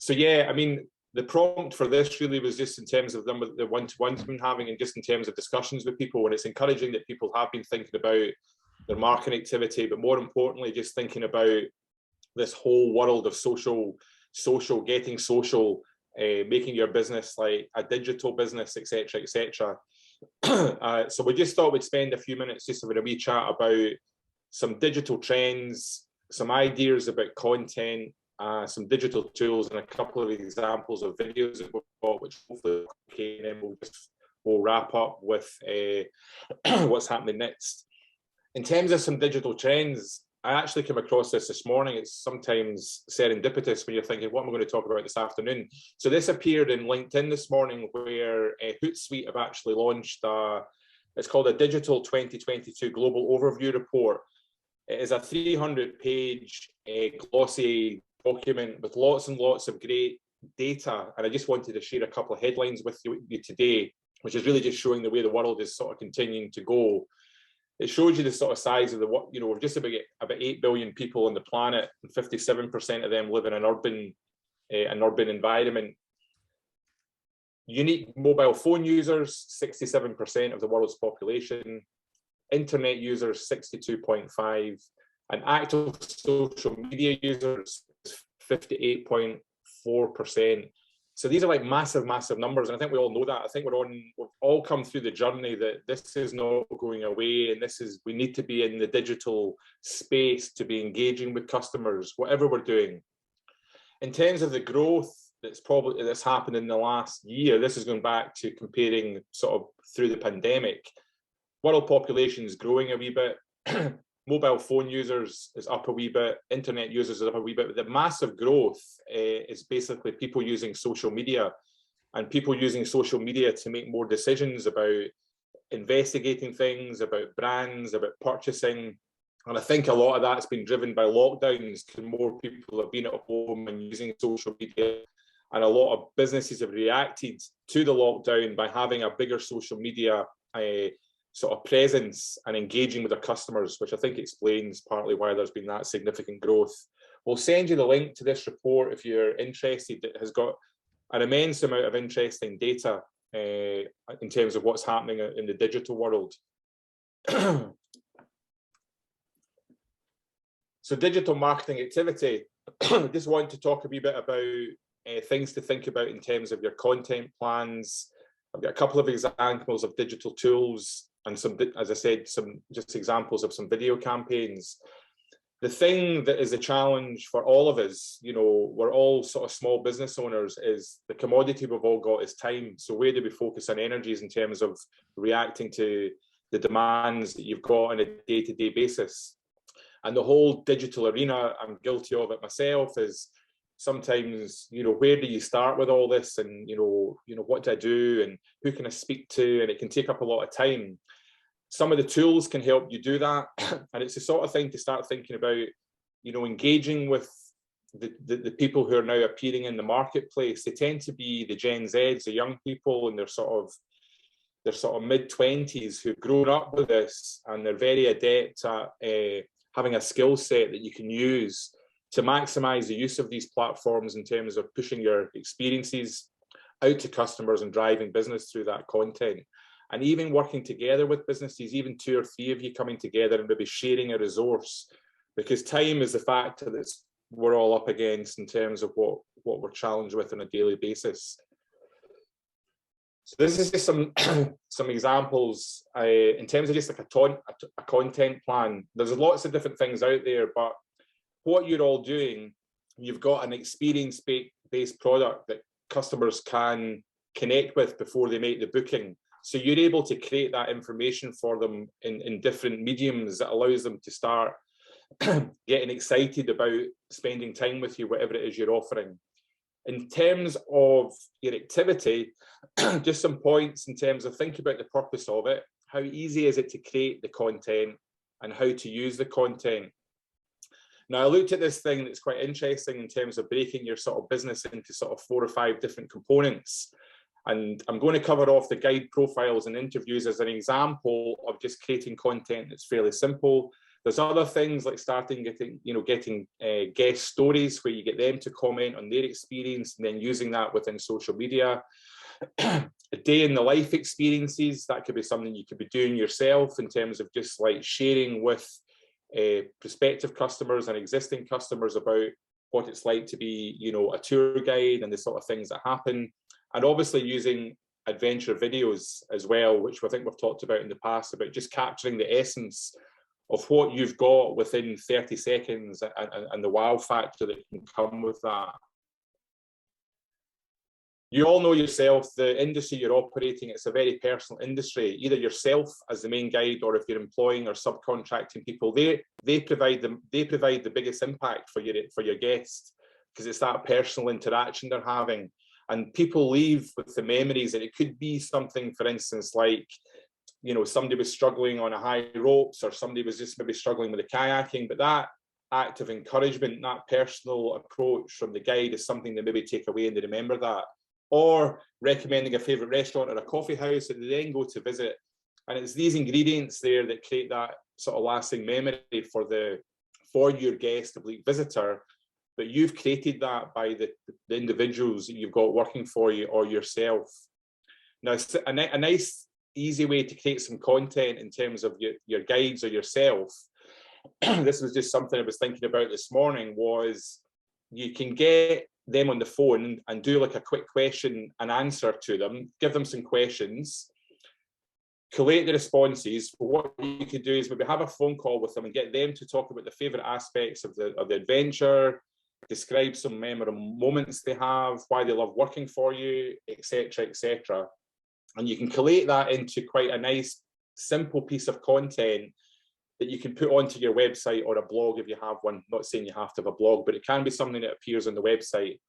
So yeah, I mean, the prompt for this really was just in terms of the one-to-ones we've been having, and just in terms of discussions with people. And it's encouraging that people have been thinking about their marketing activity, but more importantly, just thinking about this whole world of getting social, making your business like a digital business, etc., etc. So we just thought we'd spend a few minutes just having a wee chat about some digital trends, some ideas about content, some digital tools, and a couple of examples of videos that we've got, which hopefully okay, and then we'll wrap up with what's happening next. In terms of some digital trends, I actually came across this morning. It's sometimes serendipitous when you're thinking, what am I going to talk about this afternoon? So this appeared in LinkedIn this morning, where Hootsuite have actually launched it's called a Digital 2022 Global Overview Report. It is a 300-page glossy document with lots and lots of great data. And I just wanted to share a couple of headlines with you today, which is really just showing the way the world is sort of continuing to go. It shows you the sort of size of we're just about 8 billion people on the planet, and 57% of them live in an urban environment. Unique mobile phone users, 67% of the world's population. Internet users, 62.5%, and active social media users, 58.4%. So these are like massive, massive numbers, and I think we all know that. I think we've all come through the journey that this is not going away, and we need to be in the digital space to be engaging with customers, whatever we're doing. In terms of the growth that's happened in the last year, this is going back to comparing sort of through the pandemic. World population is growing a wee bit. Mobile phone users is up a wee bit. Internet users is up a wee bit. But the massive growth is basically people using social media, and people using social media to make more decisions about investigating things, about brands, about purchasing. And I think a lot of that's been driven by lockdowns, because more people have been at home and using social media. And a lot of businesses have reacted to the lockdown by having a bigger social media sort of presence and engaging with their customers, which I think explains partly why there's been that significant growth. We'll send you the link to this report if you're interested. It has got an immense amount of interesting data in terms of what's happening in the digital world. So digital marketing activity. Just want to talk a wee bit about things to think about in terms of your content plans. I've got a couple of examples of digital tools, and some, as I said, some just examples of some video campaigns. The thing that is a challenge for all of us, we're all sort of small business owners, is the commodity we've all got is time. So where do we focus our energies in terms of reacting to the demands that you've got on a day-to-day basis? And the whole digital arena, I'm guilty of it myself, is sometimes, where do you start with all this, and what do I do, and who can I speak to? And it can take up a lot of time. Some of the tools can help you do that, and it's the sort of thing to start thinking about, engaging with the people who are now appearing in the marketplace. They tend to be the Gen Zs, the young people, and they're sort of mid-20s who've grown up with this, and they're very adept at having a skill set that you can use to maximize the use of these platforms in terms of pushing your experiences out to customers and driving business through that content. And even working together with businesses, even 2 or 3 of you coming together and maybe sharing a resource, because time is the factor that we're all up against in terms of what we're challenged with on a daily basis. So this is just some examples in terms of just like a content plan. There's lots of different things out there, but what you're all doing, you've got an experience-based product that customers can connect with before they make the booking. So you're able to create that information for them in different mediums that allows them to start getting excited about spending time with you, whatever it is you're offering. In terms of your activity, just some points in terms of think about the purpose of it. How easy is it to create the content, and how to use the content? Now, I looked at this thing that's quite interesting in terms of breaking your sort of business into sort of 4 or 5 different components. And I'm going to cover off the guide profiles and interviews as an example of just creating content that's fairly simple. There's other things like getting guest stories where you get them to comment on their experience and then using that within social media. A day in the life experiences, that could be something you could be doing yourself in terms of just like sharing with prospective customers and existing customers about what it's like to be, a tour guide and the sort of things that happen. And obviously using adventure videos as well, which I think we've talked about in the past, about just capturing the essence of what you've got within 30 seconds and the wow factor that can come with that. You all know yourself, the industry you're operating, it's a very personal industry. Either yourself as the main guide, or if you're employing or subcontracting people, they provide the biggest impact for your guests, because it's that personal interaction they're having. And people leave with the memories, and it could be something, for instance, like, somebody was struggling on a high ropes, or somebody was just maybe struggling with the kayaking, but that act of encouragement, that personal approach from the guide is something they maybe take away and they remember that. Or recommending a favourite restaurant or a coffee house that they then go to visit. And it's these ingredients there that create that sort of lasting memory for your guest, oblique visitor. But you've created that by the individuals that you've got working for you or yourself. Now, a nice, easy way to create some content in terms of your guides or yourself, this was just something I was thinking about this morning, was you can get them on the phone and do like a quick question and answer to them, give them some questions, collate the responses. But what you could do is maybe have a phone call with them and get them to talk about the favorite aspects of the adventure, describe some memorable moments they have, why they love working for you, etc., etc. And you can collate that into quite a nice, simple piece of content that you can put onto your website or a blog if you have one. Not saying you have to have a blog, but it can be something that appears on the website.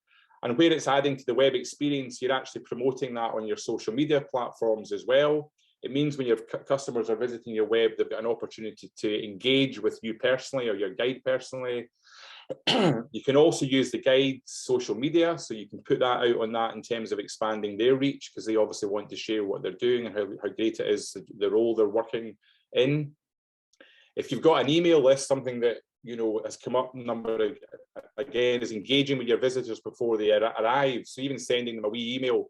And where it's adding to the web experience, you're actually promoting that on your social media platforms as well. It means when your customers are visiting your web, they've got an opportunity to engage with you personally or your guide personally. You can also use the guide's social media, so you can put that out on that in terms of expanding their reach, because they obviously want to share what they're doing and how great it is, the role they're working in. If you've got an email list, something that has come up number again is engaging with your visitors before they arrive. So even sending them a wee email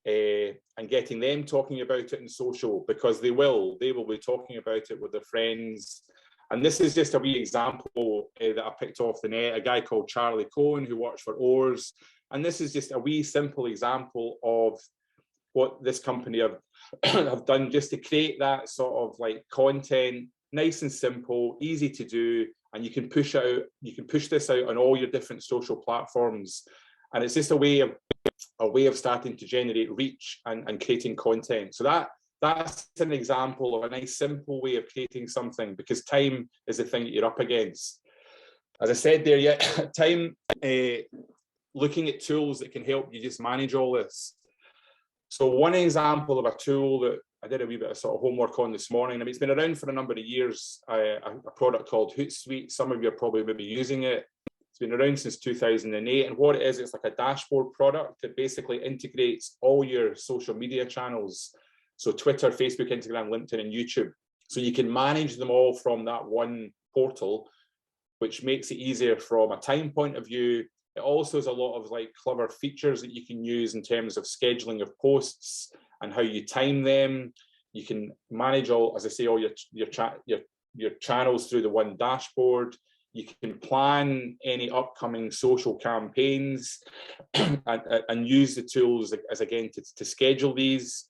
and getting them talking about it in social, because they will be talking about it with their friends. And this is just a wee example that I picked off the net, a guy called Charlie Cohen who works for Oars. And this is just a wee simple example of what this company have done just to create that sort of like content, nice and simple, easy to do, and you can push this out on all your different social platforms. And it's just a way of starting to generate reach and creating content. So that's an example of a nice simple way of creating something, because time is the thing that you're up against. As I said there, time, looking at tools that can help you just manage all this. So one example of a tool that I did a wee bit of sort of homework on this morning. I mean, it's been around for a number of years, a product called Hootsuite. Some of you are probably maybe using it. It's been around since 2008. And what it is, it's like a dashboard product that basically integrates all your social media channels. So Twitter, Facebook, Instagram, LinkedIn, and YouTube. So you can manage them all from that one portal, which makes it easier from a time point of view. It also has a lot of like clever features that you can use in terms of scheduling of posts and how you time them. You can manage all, as I say, all your channels through the one dashboard. You can plan any upcoming social campaigns and use the tools as again to schedule these.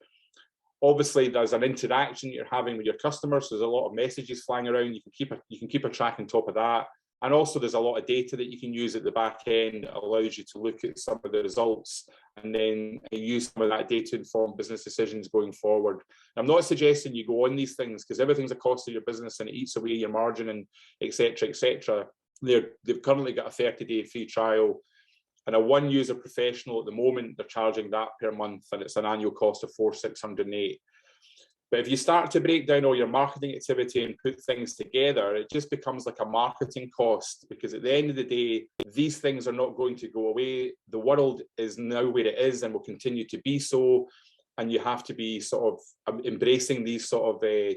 Obviously, there's an interaction you're having with your customers. So there's a lot of messages flying around. You can keep a track on top of that. And also there's a lot of data that you can use at the back end that allows you to look at some of the results and then use some of that data to inform business decisions going forward. I'm not suggesting you go on these things, because everything's a cost of your business and it eats away your margin and et cetera, et cetera. They've currently got a 30-day free trial, and a one-user professional at the moment, they're charging that per month, and it's an annual cost of $4,608. But if you start to break down all your marketing activity and put things together, it just becomes like a marketing cost, because at the end of the day, these things are not going to go away. The world is now where it is and will continue to be so. And you have to be sort of embracing these sort of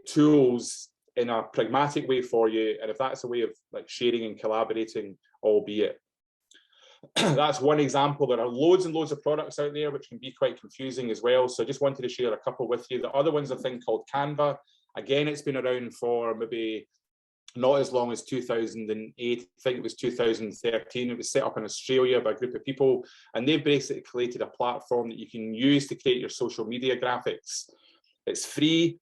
tools in a pragmatic way for you. And if that's a way of like sharing and collaborating, albeit. That's one example. There are loads and loads of products out there which can be quite confusing as well. So I just wanted to share a couple with you. The other one's a thing called Canva. Again, it's been around for maybe not as long as 2008. I think it was 2013. It was set up in Australia by a group of people, and they've basically created a platform that you can use to create your social media graphics. It's free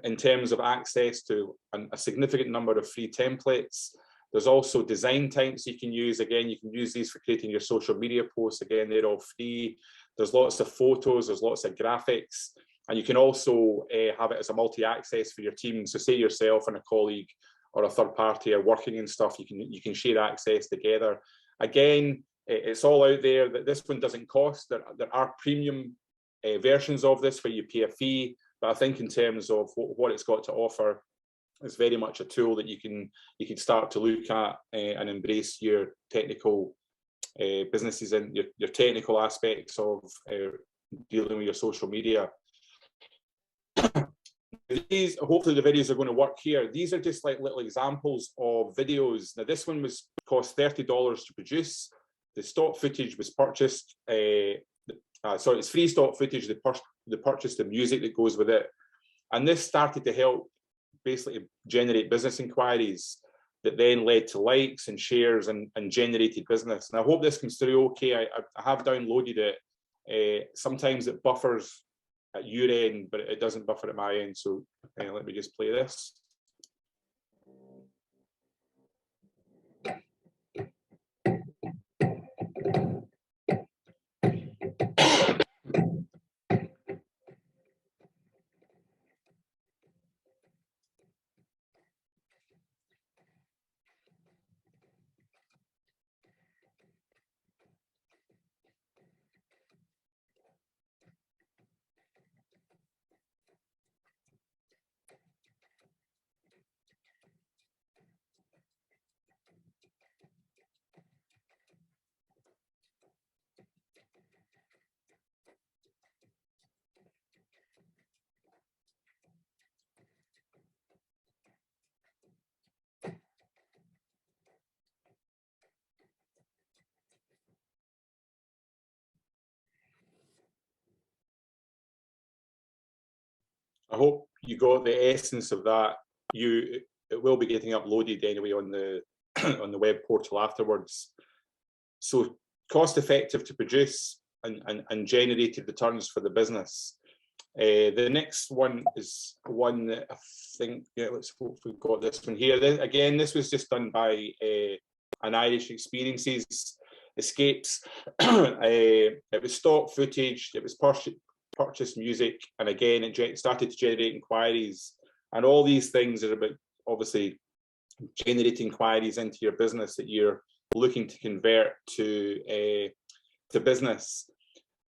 in terms of access to a significant number of free templates. There's also design types you can use. Again, you can use these for creating your social media posts. Again, they're all free. There's lots of photos, there's lots of graphics, and you can also have it as a multi-access for your team. So say yourself and a colleague or a third party are working and stuff, you can share access together. Again, it's all out there. That this one doesn't cost. There are premium versions of this where you pay a fee, but I think in terms of what it's got to offer, it's very much a tool that you can start to look at and embrace your technical businesses and your technical aspects of dealing with your social media. These, hopefully the videos are going to work here. These are just like little examples of videos. Now this one cost $30 to produce. The stock footage was purchased. Sorry, it's free stock footage. They purchased the music that goes with it, and this started to help basically generate business inquiries that then led to likes and shares and generated business. And I hope this comes through okay. I have downloaded it. Sometimes it buffers at your end, but it doesn't buffer at my end. So let me just play this. I hope you got the essence of that. It will be getting uploaded anyway on the on the web portal afterwards. So cost effective to produce and generated returns for the business. The next one is one that I think, yeah, let's hope we've got this one here. Again, this was just done by an Irish Experiences Escapes. It was stock footage, it was purchased music, and again it started to generate inquiries, and all these things are about obviously generating inquiries into your business that you're looking to convert to business.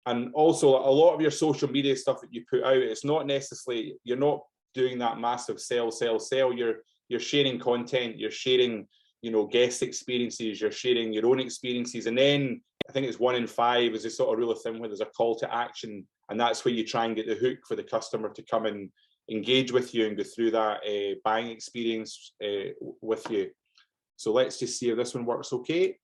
And also a lot of your social media stuff that you put out, it's not necessarily, you're not doing that massive sell. You're sharing content, you're sharing, you know, guest experiences, you're sharing your own experiences, and then I think it's 1 in 5 is a sort of rule of thumb where there's a call to action, and that's where you try and get the hook for the customer to come and engage with you and go through that buying experience with you. So let's just see if this one works okay.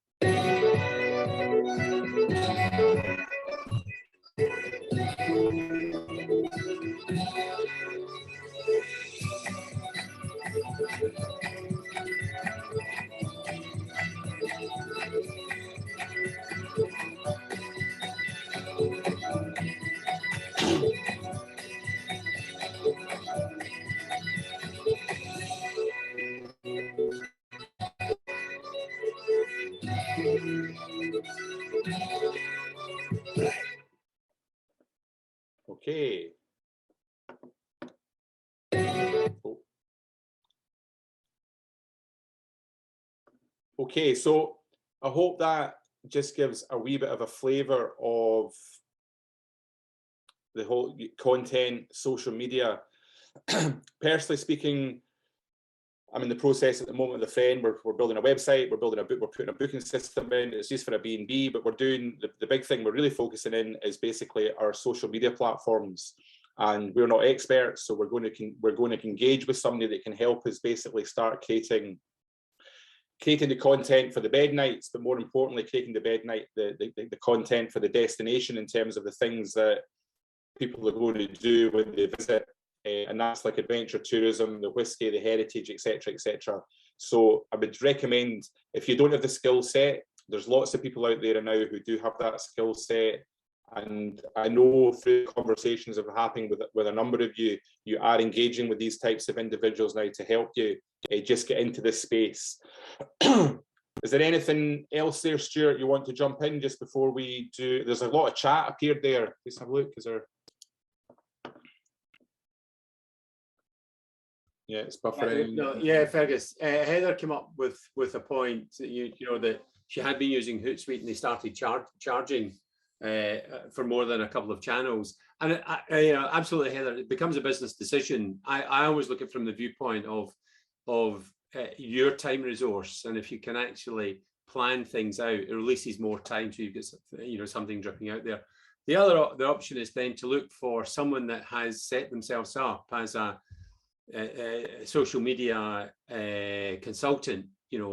Okay. Okay, so I hope that just gives a wee bit of a flavour of the whole content, social media. Personally speaking, I'm in the process at the moment with a friend. We're building a website, we're putting a booking system in. It's just for a B&B, but we're doing the big thing we're really focusing in is basically our social media platforms. and we're not experts, so we're going to engage with somebody that can help us basically start creating the content for the bed nights, but more importantly, creating the content for the destination in terms of the things that people are going to do when they visit. And that's like adventure tourism, the whiskey, the heritage, etc., etc. So I would recommend, if you don't have the skill set, there's lots of people out there now who do have that skill set. And I know through conversations that are happening with a number of you, you are engaging with these types of individuals now to help you just get into this space. Is there anything else there, Stuart, you want to jump in just before we do? There's a lot of chat appeared there. Let's have a look. Is there? Yeah, it's buffering. Yeah, Fergus. Heather came up with a point that you know that she had been using Hootsuite and they started charging for more than a couple of channels. And you know, absolutely, Heather, it becomes a business decision. I always look at it from the viewpoint of your time resource, and if you can actually plan things out, it releases more time, so you get, you know, something dripping out there. The option is then to look for someone that has set themselves up as a social media consultant, you know,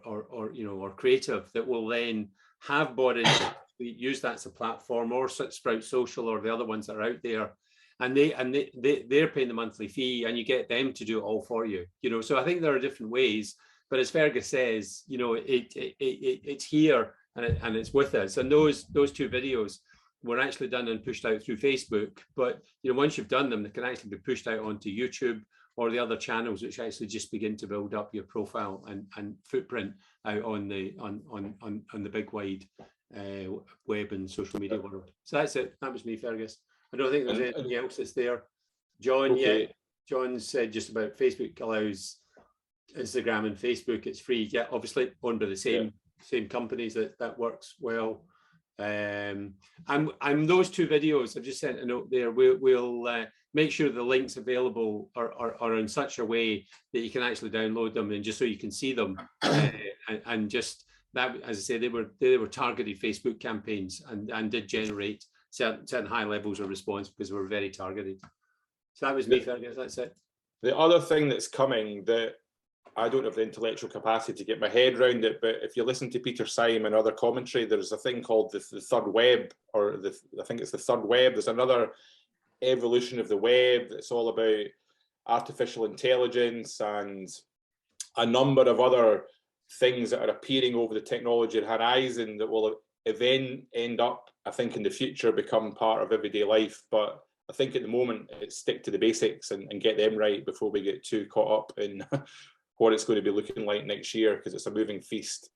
or you know, or creative, that will then have bought into use that as a platform, or Sprout Social or the other ones that are out there, and they're paying the monthly fee, and you get them to do it all for you, you know. So I think there are different ways, but as Fergus says, you know, it's here and it's with us. And those two videos were actually done and pushed out through Facebook, but you know, once you've done them, they can actually be pushed out onto YouTube or the other channels, which actually just begin to build up your profile and footprint out on the big wide web and social media world. So that's it. That was me, Fergus. I don't think there's anything else that's there. John, okay. Yeah, John said just about Facebook allows Instagram and Facebook. It's free. Yeah, obviously owned by the same companies. That works well. And those two videos, I've just sent a note there. We'll make sure the links available are in such a way that you can actually download them, and just so you can see them. And just that, as I say, they were targeted Facebook campaigns and did generate certain high levels of response because they were very targeted. So that was me, Fergus. That's it. The other thing that's coming that I don't have the intellectual capacity to get my head around it, but if you listen to Peter Syme and other commentary, there's a thing called the third web, or I think it's the third web. There's another evolution of the web that's all about artificial intelligence and a number of other things that are appearing over the technology horizon that will then end up, I think, in the future become part of everyday life. But I think at the moment it's stick to the basics and get them right before we get too caught up in what it's going to be looking like next year, because it's a moving feast.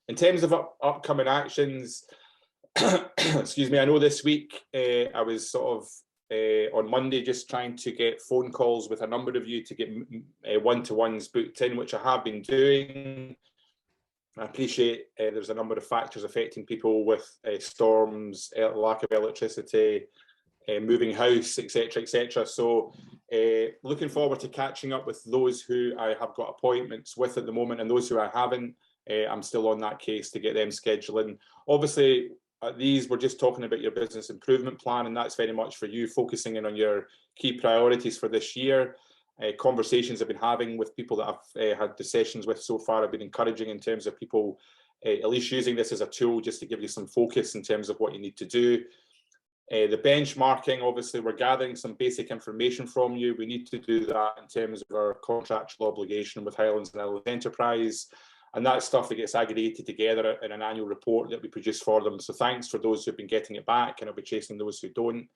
In terms of upcoming actions, excuse me, I know this week I was sort of on Monday just trying to get phone calls with a number of you to get one-to-ones booked in, which I have been doing. I appreciate there's a number of factors affecting people with storms, lack of electricity, moving house, etc., etc. So looking forward to catching up with those who I have got appointments with at the moment, and those who I haven't, I'm still on that case to get them scheduling. Obviously, these we're just talking about your business improvement plan, and that's very much for you, focusing in on your key priorities for this year. Conversations I've been having with people that I've had the sessions with so far have been encouraging in terms of people at least using this as a tool just to give you some focus in terms of what you need to do. The benchmarking, obviously, we're gathering some basic information from you. We need to do that in terms of our contractual obligation with Highlands and Islands Enterprise. And that's stuff that gets aggregated together in an annual report that we produce for them. So thanks for those who've been getting it back, and I'll be chasing those who don't.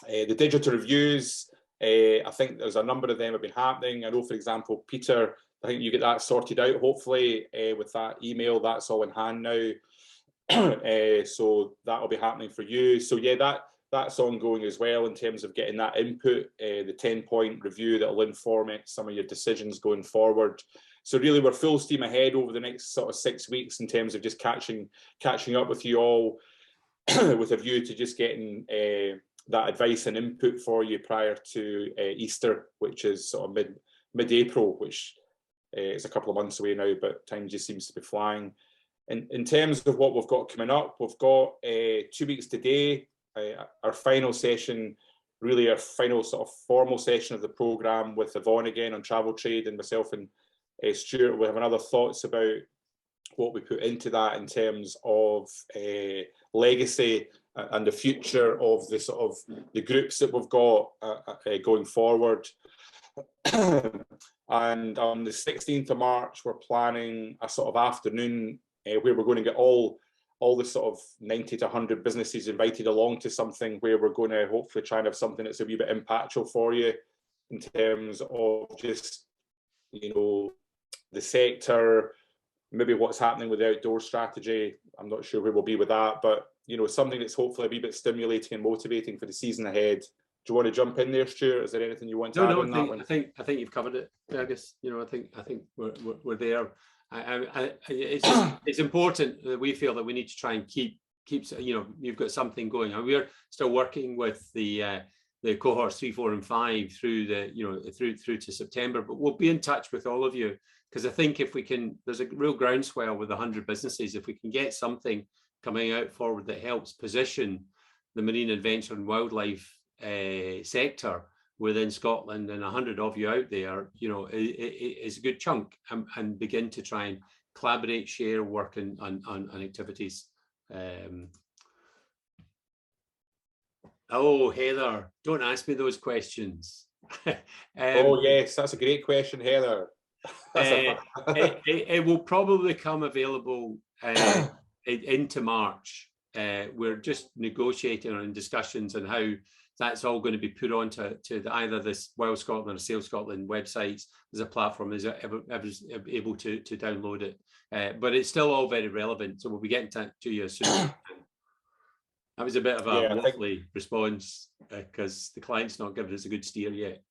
The digital reviews, I think there's a number of them have been happening. I know, for example, Peter, I think you get that sorted out, hopefully, with that email. That's all in hand now. So that'll be happening for you. So yeah, that's ongoing as well in terms of getting that input, the 10-point review that will inform some of your decisions going forward. So really, we're full steam ahead over the next sort of 6 weeks in terms of just catching up with you all with a view to just getting that advice and input for you prior to Easter, which is sort of mid-April, which is a couple of months away now, but time just seems to be flying. In terms of what we've got coming up, we've got 2 weeks today, our final session really our final sort of formal session of the programme with Yvonne again on travel trade, and myself and Stuart will have another thoughts about what we put into that in terms of legacy and the future of the sort of the groups that we've got going forward. And on the 16th of March, we're planning a sort of afternoon where we're going to get all the sort of 90 to 100 businesses invited along to something where we're going to hopefully try and have something that's a wee bit impactful for you in terms of just, you know, the sector, maybe what's happening with the outdoor strategy. I'm not sure where we'll be with that, but, you know, something that's hopefully a wee bit stimulating and motivating for the season ahead. Do you want to jump in there, Stuart? Is there anything you want to add on that one? I think you've covered it, Fergus. You know, I think we're there. It's important that we feel that we need to try and keep you know, you've got something going. And we're still working with the cohorts 3, 4, and 5 through the, you know, through to September. But we'll be in touch with all of you, because I think if we can, there's a real groundswell with 100 businesses. If we can get something coming out forward that helps position the marine adventure and wildlife sector within Scotland, and 100 of you out there, you know, is a good chunk, and begin to try and collaborate, share, work on activities. Oh, Heather, don't ask me those questions. Oh yes, that's a great question, Heather. It will probably come available into March. We're just negotiating or in discussions on how that's all going to be put onto either this Wild Scotland or Sail Scotland websites. There's a platform is able to download it, but it's still all very relevant. So we'll be getting to you as soon as we can. That was a bit of a waffly response because the client's not giving us a good steer yet.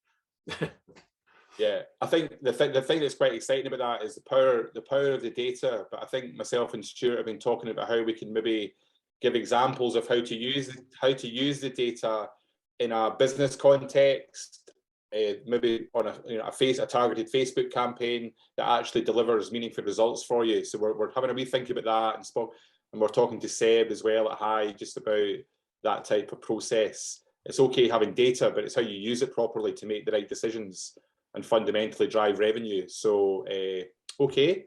Yeah, I think the thing that's quite exciting about that is the power of the data. But I think myself and Stuart have been talking about how we can maybe give examples of how to use the data in a business context, maybe on a targeted Facebook campaign that actually delivers meaningful results for you. So we're having a wee think about that, and we're talking to Seb as well at High just about that type of process. It's okay having data, but it's how you use it properly to make the right decisions and fundamentally drive revenue. So okay.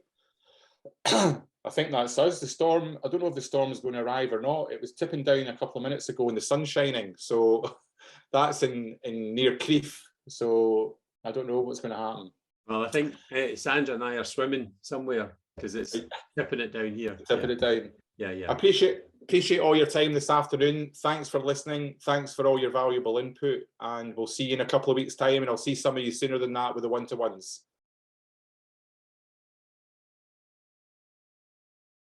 I think that's us. The storm, I don't know if the storm is going to arrive or not. It was tipping down a couple of minutes ago and the sun's shining. So that's in near Crieff. So I don't know what's going to happen. Well, I think Sandra and I are swimming somewhere because it's tipping it down here. Tipping it down. Yeah. I appreciate all your time this afternoon. Thanks for listening. Thanks for all your valuable input. And we'll see you in a couple of weeks' time. And I'll see some of you sooner than that with the one-to-ones.